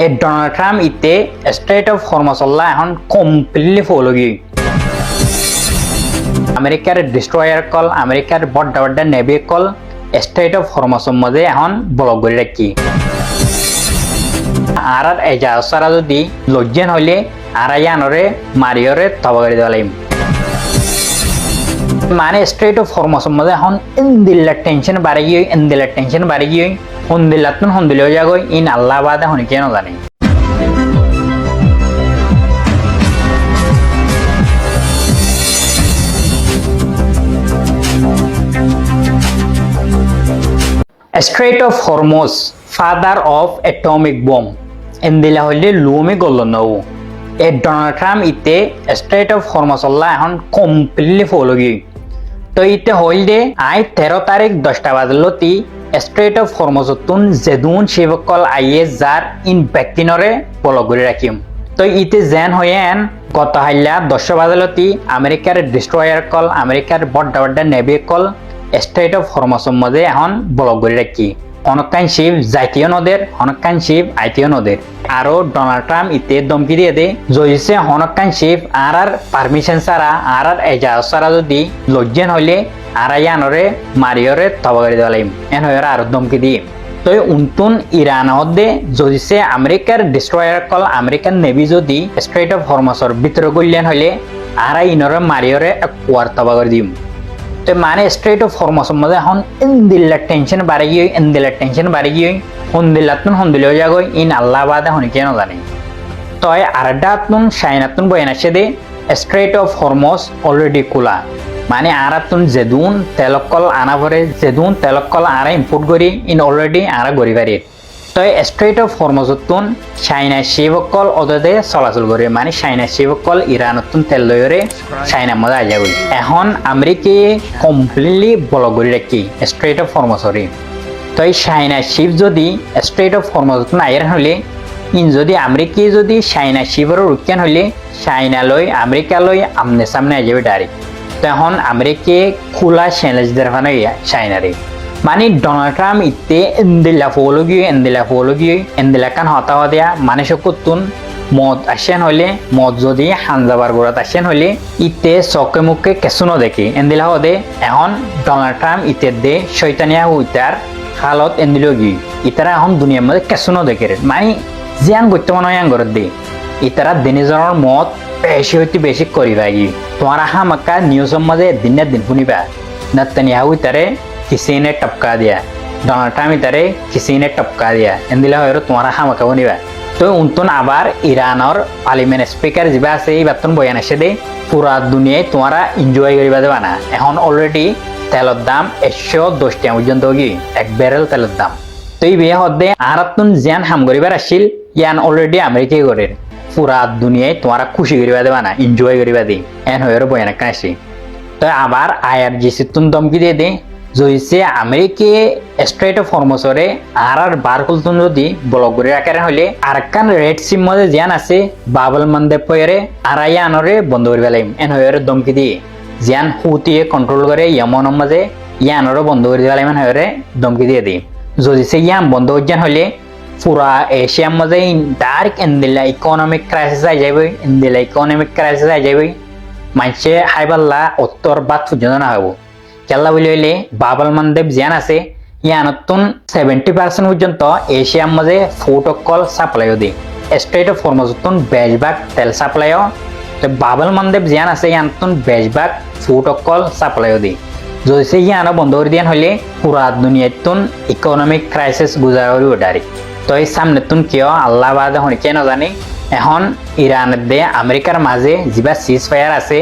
এই Donald Trump ইতে strait of হরমুজল্লা এখন কমপ্লিটলি ফলো গিয়ে আমেরিকার ডিস্ট্রয়ার কল আমেরিকার বড় বড় নেভি কল স্ট্রেট অফ হরমুজের মধ্যে এখন ব্লক করে রাখি আর এজাজ সারা যদি লজ্জেন হইলে আর ইয়ানরে মারিয়রে তবাগারি দেওয়ালাইম মানে স্ট্রেট অফ হরমুজের মধ্যে এখন ইন্দিল্লার টেনশন বাড়ি গিয়ে হন্দিল্লাতুন হন্দিলেও যাগই ইন আল্লাহ বাদে হনি কেন জানি Strait of Hormuz, father of atomic bomb. Endila হইলে লুমি গল্ল নও এ ডোনাল্ড ট্রাম্প ইতে স্ট্রেট অফ হরমুজল্লা এখন কমপ্লিটলি ফলো গিয়ে তো ইতে হইলে 13 তারিখ 10টা বাজলতি স্ট্রেট অফ হরমুজতুন জেদুন শিবকল আইয়ে যার ইন ব্যক্তিনরে ফলো করে রাখিম তো ইতে জেন হয়েন গত হাইলা 10 বাজলতি আমেরিকার ডিস্ট্রয়ার কল আমেরিকার বড় বড় নেভি কল স্ট্রেট অফ হরমুজের মধ্যে এখন ব্লক করে রাখি হনকান শিব জাতীয় নদের হনকান শিব আইতীয় নদের আরো ডোনাল্ড ট্রাম্প ইতে ধমকি দিয়ে দে জইছে হনকান শিব আর পারমিশন ছাড়া আর এজাজ ছাড়া যদি লজ্জেন হইলে আর ইয়ানরে মারিয়রে তবাগারি দেওয়ালাইম এন হইরা আর ধমকি দিয়ে তো উনতুন ইরান হদে জইছে আমেরিকার ডিস্ট্রয়ার কল আমেরিকান নেভি যদি স্ট্রেট অফ হরমুজের ভিতরে গইলেন হইলে আর ইনরে মারিয়রে কুয়ার তবাগারি দিম তো মানে স্ট্রেট অফ হরমুজের মধ্যে এখন ইন্দিল্লার টেনশন বাড়ি গিয়ে হন্দিল্লাতুন হন্দিলেও যাগই ইন আল্লাহ বাদে হনি কেন জানি তো আরডাতুন সাইনাতুন বয়ানাসে দে স্ট্রেট অফ হরমুজ অলরেডি খোলা মানে আরাতুন জেদুন তেলকল আনা ভরে জেদুন তেলকল আরা ইম্পোর্ট করি ইন অলরেডি আরা গড়ি পারি তো স্ট্রেট অফ হরমুজতুন চাইনা শিবকল ওদে চলাচল করে মানে চাইনা শিবকল ইরানতুন তেল লয়রে চাইনার মধ্যে আইয়া গই এখন আমেরিকা কমপ্লিটলি ব্লক করে রাখি স্ট্রেট অফ হরমুজরে তো চাইনা শিব যদি স্ট্রেট অফ হরমুজতুন আইয়ার হলে ইন যদি আমেরিকা যদি চাইনা শিবর রুকিয়ান হলে চাইনা লই আমেরিকা লই আমনে সামনে আই যাবে ডাইরেক্ট তখন আমেরিকা খোলা চ্যালেঞ্জ দেখানো চাইনারে মানে ডোনাল্ড ট্রাম্প ইতে ইন্দিলা ফলো গিয়ে ইন্দিলা কান হতা দিয়া মানে সকুতুন মদ আসেন হইলে মদ যদি হানজাবার গোড়াত আসেন হইলে ইতে চকে মুখে কেসুনো দেখি ইন্দিলা হদে এখন ডোনাল্ড ট্রাম্প ইতে দে শৈতানিয়া হইতার হালত ইন্দিল গিয়ে ইতারা এখন দুনিয়ার মধ্যে কেসুনো দেখে মানে জিয়ান করতে মনে হয় আঙ্গর দে ইতারা দিনজনের মদ বেশি হইতে বেশি করিবা গিয়ে তোমার হামাকা নিউজের মাঝে দিনের দিন শুনিবা নেতানিয়া হইতারে किसी ने टपका दिया डोनाल्ड ट्रम्प इतारे किसी ने टपका दिया इंदिला हो तुम्हारा हामाका बनिबा तो उनतुन आबार इरान और पार्लियामेंट स्पीकर जिबा আছে এই বাতন বয়ান আসে দে পুরা দুনিয়ায় তোমারা এনজয় করিবা দেবা না এখন অলরেডি তেলের দাম 110 টাকা পর্যন্ত গি এক ব্যারেল তেলের দাম তো এই বিয়ে হদে আরাতুন জিয়ান হাম করিবার আসিল ইয়ান অলরেডি আমেরিকায় করে পুরা দুনিয়ায় তোমারা খুশি করিবা দেবা না এনজয় করিবা দি এন হয়ের বয়ান কাছে তো আবার আইআরজিসি তুন ধমকি দিয়ে দে জইছে আমেরিকা স্ট্রেট অফ হরমুজরে আর বার কুলতুন যদি ব্লক করে রাখার হলে আরকান রেড সিম মধ্যে জিয়ান আছে বাবল মন্দে পয়রে আর ইয়ানরে বন্ধ করে ফেলাইম এন হয়ের ধমকি দিয়ে জিয়ান হুতিয়ে কন্ট্রোল করে ইয়ামনের মাঝে ইয়ানরে বন্ধ করে ফেলাইম এন হয়ের ধমকি দিয়ে দিই জইছে ইয়াম বন্ধ হইজান হলে পুরা এশিয়ার মাঝে ডাইরেক্ট ইন্দিলা ইকোনমিক ক্রাইসিস আই যাবে মানুষে হাইবাল্লা উত্তর বাদ পর্যন্ত না হবো কেল্লা বলি হইলে বাবল মন্দেব জিয়ান আছে ইয়ানতুন 70% পর্যন্ত এশিয়ার মাঝে ফুড অকল সাপ্লাইও দি স্ট্রেট অফ হরমুজতুন বেশভাগ তেল সাপ্লাইও তো বাবল মন্দেব জিয়ান আছে ইয়ানতুন বেশভাগ ফুড অকল সাপ্লাইও দি যদি ইয়ানো বন্ধ করে দিয়ান হইলে পুরা দুনিয়াতুন ইকোনমিক ক্রাইসিস গুজার হইব ডাইরেক্ট তো এই সামনে তুন কিয় আল্লাহ বাদে হনি কেন জানি এখন ইরানের দে আমেরিকার মাঝে যিবা সিজ ফায়ার আছে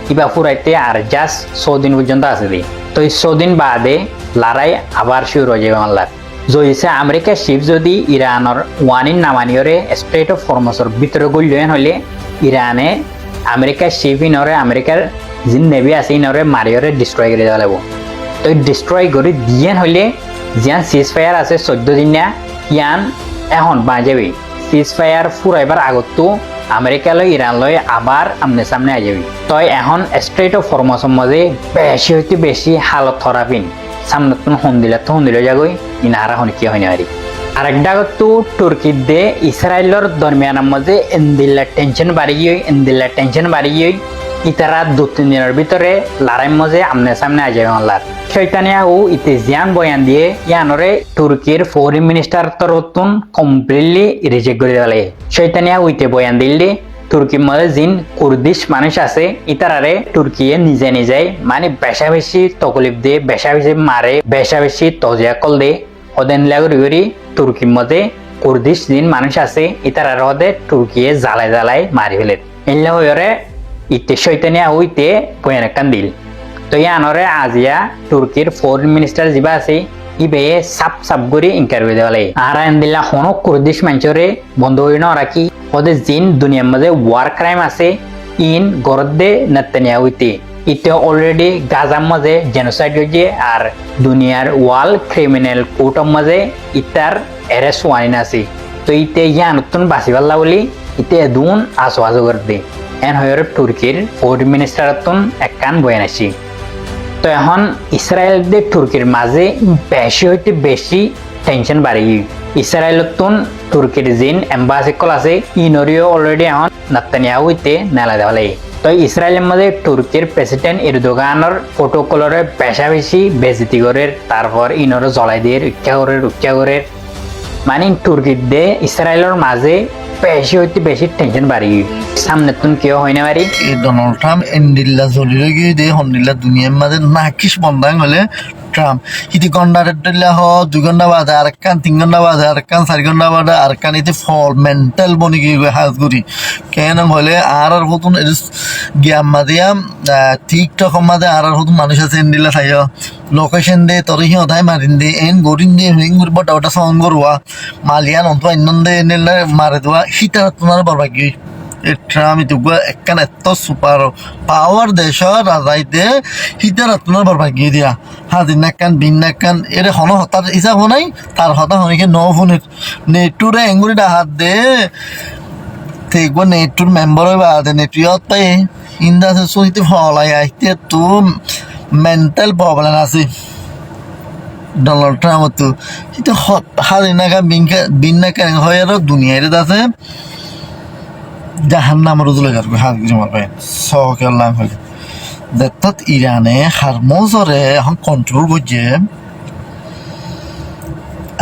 কিবা ফুরাইতে আর জাস্ট 100 দিন পর্যন্ত আছে দি তো এই 100 দিন বাদে লড়াই আবার শুরু হয়ে যাবে মাল্লার জইছে আমেরিকা শিপ যদি ইরানের ওয়ানিন নামানিয়রে স্ট্রেট অফ হরমুজের ভিতরে গইলেন হলে ইরানে আমেরিকা শিপ ইনরে আমেরিকার জিন নেভি আছে ইনরে মারিয়রে ডিস্ট্রয় করে দেওয়া লাগবো তো ডিস্ট্রয় করে দিয়েন হলে জিয়ান সিজ ফায়ার আছে 14 দিন না ইয়ান এখন বাঁচাবি সিজ ফায়ার ফুরাইবার আগতো আমেরিকা লই ইরান লই আবার আমনে সামনে আই যাবি তো এখন স্ট্রেট অফ হরমুজের মধ্যে বেশি হইতে বেশি হালত থরাপিন সামনে তুন হন্দিলে যাগই ইনারা হন কি হয়নি আরি আরেকটা তো তুর্কির দে ইসরায়েলের দরমিয়ানের মাঝে এন্দিল্লা টেনশন বাড়ি গিয়ে ইতারা 2-3 দিনের ভিতরে লড়াইয়ের মাঝে আমনে সামনে আজ আল্লাহ শৈতানিয়াহু ইতে জিয়ান বয়ান দিয়ে ইয়ানরে তুর্কির ফরেন মিনিস্টার তরতুন কমপ্লিটলি রিজেক্ট করে দিলে শৈতানিয়াহু ইতে বয়ান দিলে তুর্কির মধ্যে জিন কুর্দিশ মানুষ আছে ইতারারে তুর্কিয়ে নিজে মানে বেশি তকলিফ দিয়ে বেশি মারে বেশি তজিয়া কল দিয়ে ওদেন লাগরি তুর্কির মধ্যে কুর্দিশ জিন মানুষ আছে ইতারারে ওদে তুর্কিয়ে জ্বালায় মারি ফেলে এলে হয়ে ইতে শৈতানিয়া হইতে বয়ান একখান দিল তো ইয়ানরে আজিয়া তুর্কির ফরেন মিনিস্টার যিবা আছে ইবে সাপ করে ইন্টারভিউ দেওয়ালে আর দিলা হনো কুর্দিশ মানুষরে বন্ধ হই না রাখি ওদের জিন দুনিয়ার মধ্যে ওয়ার ক্রাইম আছে ইন গরদে নেতানিয়া হইতে ইতে অলরেডি গাজার মাঝে জেনোসাইড হয়েছে আর দুনিয়ার ওয়াল ক্রিমিনাল কোর্টের মাঝে ইতার এরেস্ট ওয়াইন আছে তো ইতে ইয়া নতুন বাঁচি পাল্লা বলি ইতে দুন আসো করে দে এন হয়ে তুর্কির ফরেন মিনিস্টার একখান বয়ান আসি তো এখন ইসরায়েল দিয়ে তুর্কির মাঝে বেশি হইতে বেশি টেনশন বাড়ি ইসরায়েলত তুর্কির জিন এম্বাসি কল আছে ইনরিও অলরেডি এখন নেতানিয়াহু হইতে নেলা দেওয়া লাগে তো ইসরায়েলের মধ্যে তুর্কির প্রেসিডেন্ট এরদোগানের প্রোটোকলরে বেশি বেজিতি করে তারপর ইনরে জ্বলাই দিয়ে রক্ষা করে মানে তুর্কির দিয়ে ইসরায়েলের মাঝে বেশি হইতে বেশি টেনশন বাড়ি সামনে তুমি কেউ হয় না পারি ডোনাল্ড ট্রাম্প এন্ডিল্লা জলিলে গিয়ে দিয়ে হন্ডিল্লা দুনিয়ার মাঝে নাকিস বন্ধাং হলে ট্রাম্প হিতি ঘন্টা দিল্লা হ 2 ঘন্টা বাদে আরেকখান 3 ঘন্টা বাদে আরেকখান 4 ঘন্টা বাদে আরেকখান ইতি ফল মেন্টাল বনি গিয়ে হাজ করি কেন হলে আর হতুন গিয়াম মাদিয়া টিকটক মাদে আর হতুন মানুষ আছে এন্ডিল্লা থাই লোকেশন দে তোর হিতাই মারিন দে এন গরিন দে হিং বটা ওটা সং করুয়া মালিয়ান অন্ত ইন্নন দে এনে মারে দেওয়া হিতা তোমার বরবাগি ট্রাম্প ইতুগা একখান এত সুপার পাওয়ার দেশ রাজাইতে হিতার আপনার বরবাগি দিয়া হাজির নাকান বিন নাকান এর হন হতার হিসাব নাই তার হতা হনিকে ন ফোনের নেটুরে এঙ্গুরিটা হাত দে দেখবো নেটুর মেম্বার হইবা দে নেটুয়ত পাই ইন্দাসে সহিতে ফলাই আইতে তো মেন্টাল প্রবলেম আছে ডোনাল্ড ট্রাম্প তো এটা হাজির নাকান বিন নাকান হয় আর দুনিয়ার আছে জাহান্নাম রুজুলে যাবে হাত গিয়ে মারবে সকেলাম হলে দেখত ইরানে হারমোজরে এখন কন্ট্রোল করছে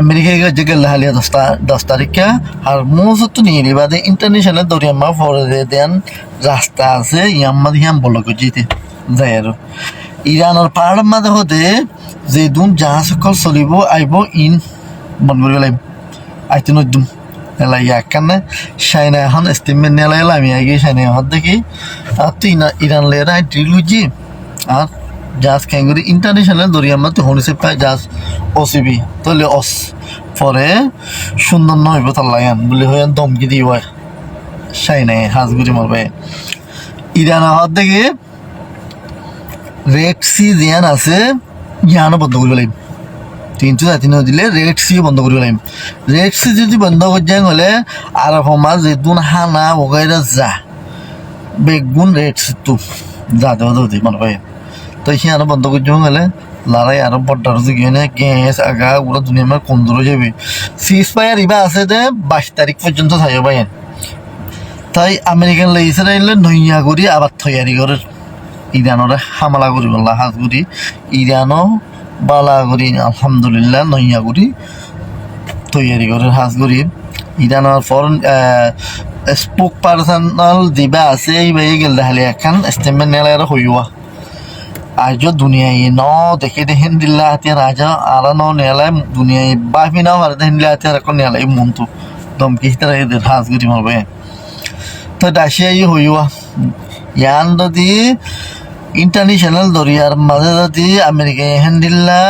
আমেরিকায় যে গেল হালিয়া 10 তারিখে হারমোজ তো নিয়ে বাদে ইন্টারন্যাশনাল দরিয়ামা ফরে দেন রাস্তা আছে ইয়াম্মা দিয়াম বলো যেতে যায় আর ইরানের পাহাড়ের মাঝে হতে যে দুন জাহাজ সকল চলিব আইব ইন বন্ধ করে লাগবে আইতে নদুম এলা ইয়াকানে সাইনা এখন স্টিমেন্ট নেলা এলা আমি আগে সাইনা হাত দেখি আর তুই না ইরান লেরা ট্রিলজি আর জাহাজ ক্যাঙ্গুরি ইন্টারন্যাশনাল দরিয়ার মধ্যে হনিসে পায় জাহাজ ওসিবি তাহলে অস পরে সুন্দর নয় বোতাল লাগান বলে হয়ে দমকি দিয়ে হয় সাইনায় হাঁসগুড়ি মারবে ইরান হাত দেখে রেড সি জিয়ান আছে ইয়ানও বন্ধ করবে লাগবে 3 দিলে রেড সি বন্ধ করবে লাগবে রেড সি যদি বন্ধ করে যায় হলে আর সমাজ যেতুন হানা বগাইরা যা বেগুন রেড সি তো যা দেওয়া যদি মনে পাই তো সিয়ানো বন্ধ করতে হলে লড়াই আরো বড় গিয়ে না গ্যাস আগা ওরা দুনিয়া আমার কম দূরে যাবে সিজ ফায়ার ইবা আছে যে 22 তারিখ পর্যন্ত থাকবে পাইন তাই আমেরিকান ইসরায়েল নইয়া করি আবার তৈরি করে ইরানের হামলা করি বললা হাজ করি ইরানও বালা করি আলহামদুলিল্লাহ নইয়া করি তৈরি করে হাজ করি ইরানের ফরেন স্পোক পার্সনাল দিবা আছে এইভাবে গেল দেখালে এখন স্টেটমেন্ট নেলা আর হইয়া আজ দুনিয়ায় ন দেখে দেখেন দিল্লা হাতিয়ার আজ আর ন নেলায় দুনিয়ায় বাফি নাও আর দেখেন দিল্লা হাতিয়ার এখন নেলাই মনটো দমকি তারা এদের হাজ করি মারবে তো দাসিয়া হইয়া ইয়ান যদি ইন্টারন্যাশনাল দরিয়ার মাঝে যদি আমেরিকা হ্যান্ডিল্লা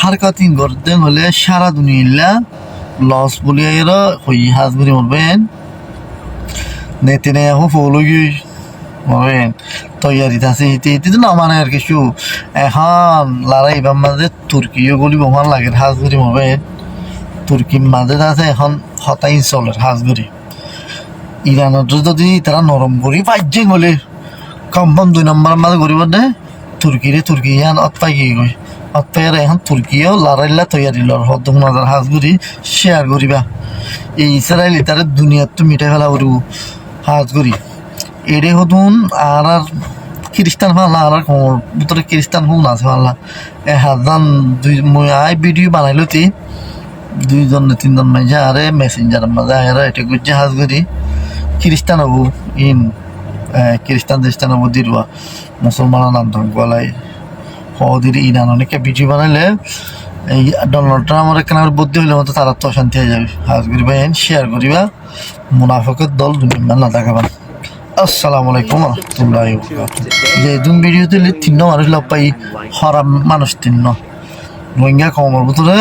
হারকাতিন করতে হলে সারা দুনিয়া লস বলিয়ার হই হাজ করি মারবেন নেতে নেই এখন ফলগি মারবেন তৈরি আছে এটি তো না মানে আর কিছু এখন লড়াই এবার মাঝে তুর্কিও গলি বমান লাগে হাজগুড়ি মারবে তুর্কির মাঝে আছে এখন হতাই চলে হাজগুড়ি ইরানের যদি তারা নরম করি পাইছে বলে কম 2 নম্বরের মাঝে করিব দে তুর্কি ইয়ান অত পাই গিয়ে অতএর এখন তুর্কিও লড়াইলা তৈয়ারি লড় হদ্দ নাজার হাজগুড়ি শেয়ার করিবা এই ইসরায়েল তার দুনিয়ার তো মিটাই ফেলা করব হাজগুড়ি এরে হদুন আর খ্রিস্টান ফাল্লা আর কোমর ভিতরে খ্রিস্টান হুন আছে ফাল্লা হাজান দুই আই ভিডিও বানাইলো তি 2 জন 3 জন মাইজা আরে মেসেঞ্জার মাঝে আয়রা এটা গুজ্জে হাজগুড়ি খ্রিস্টান হবু ইন খ্রিস্টান হবু দিরবা মুসলমান নাম গলাই হদির ইরান অনেকে ভিডিও বানাইলে এই ডোনাল্ড ট্রাম্পের কেনার বুদ্ধি হইলে মতো তারা তো অশান্তি হয়ে যাবে হাজ করিবা শেয়ার করিবা মুনাফিকের দল দুনিয়া না দেখাবেন আসসালামু আলাইকুম রহমতুল্লাহি যে দুন ভিডিও দিলে 3 মানুষ লাভ পাই হরাম মানুষ 3 রোহিঙ্গা কমর ভিতরে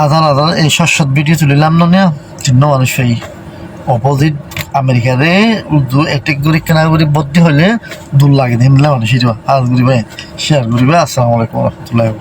আধার এই সৎ ভিডিও তুলিলাম না 3 মানুষ পাই অপোজিট আমেরিকারে উর্দু একটা করে কেনা করে ভর্তি হলে দূর লাগে দিন মানুষ হাজ করিবা শেয়ার করিবা আসসালামু আলাইকুম রহমতুল্লাহি